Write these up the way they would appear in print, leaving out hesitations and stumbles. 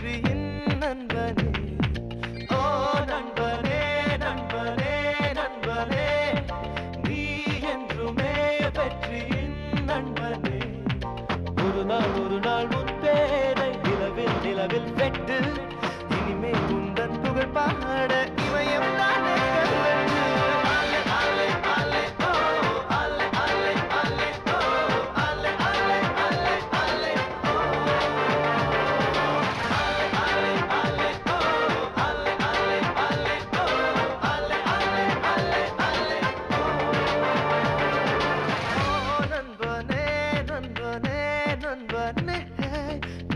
வெற்றியின் நண்பனே. ஓ நண்பனே நண்பனே நண்பனே, நீ என்றுமே வெற்றியின் நண்பனே. ஒரு நாள் உன் பேரை நிலவில் நிலவில் வெட்டு, இனிமே உந்தன் புகழ் பாட இமயம் தானே கல்வெட்டு. அலை அலை அலை ஓ அலை அலை அலை ஓ அலை அலை அலை அலை ஓ அலை அலை அலை ஓ அலை அலை அலை ஓ அலை அலை அலை அலை ஓ. நண்பனே நண்பனே நண்பனே,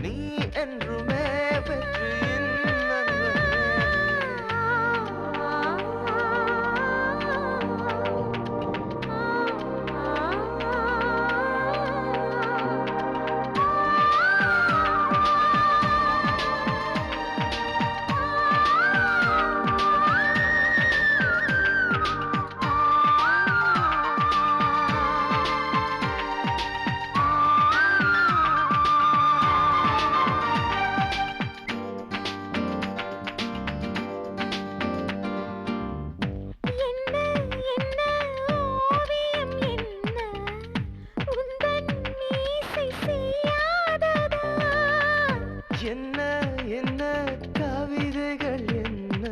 நீ என்றுமே வெற்றியின் நண்பனே. என்ன என்ன கவிதைகள் என்ன,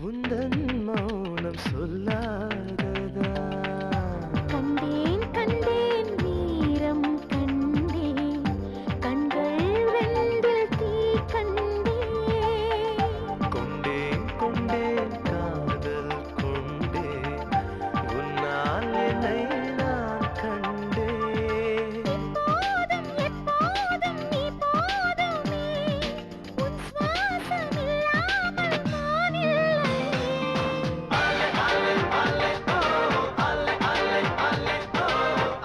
உந்தன் மௌனம் சொல்லாததா? கண்டேன் கண்டேன் வீரம் கண்டேன், கண்கள் வெந்தில் தீ கண்டேன். கொண்டேன் கொண்டேன் காதல் கொண்டேன், உன்னால் என்னை நான் கண்டேன். எப்போதும் எப்போதும் நீ போதுமே, உன் சுவாசம் இல்லாமல் நான் இல்லை. அலை அலை அலை ஓ அலை அலை அலை ஓ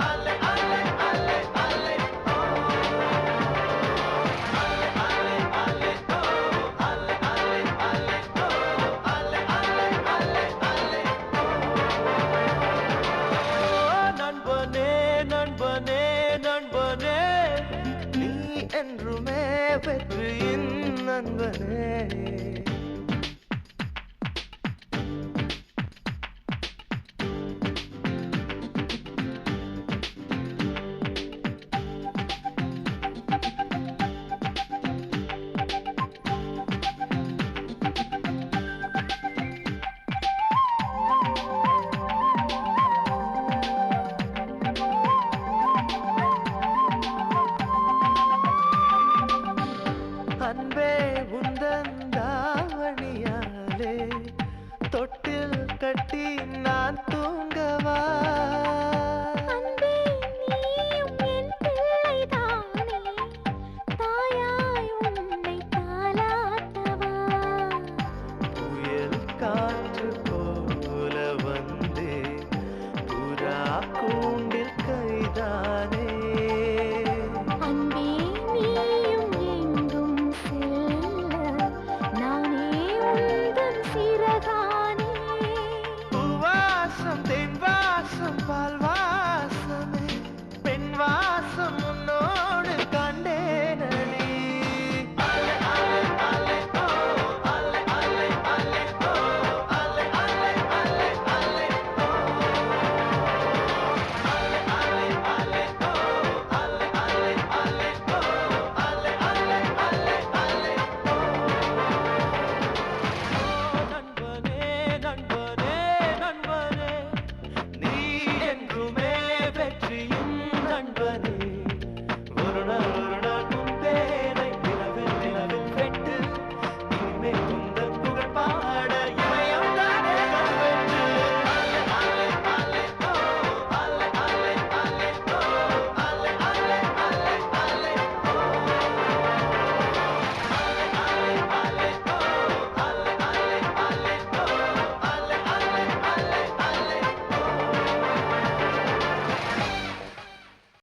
அலை அலை அலை அலை ஓ அலை அலை அலை ஓ அலை அலை அலை ஓ அலை அலை அலை அலை ஓ. நண்பனே நண்பனே நண்பனே, நீ என்றுமே வெற்றியின் நண்பனே.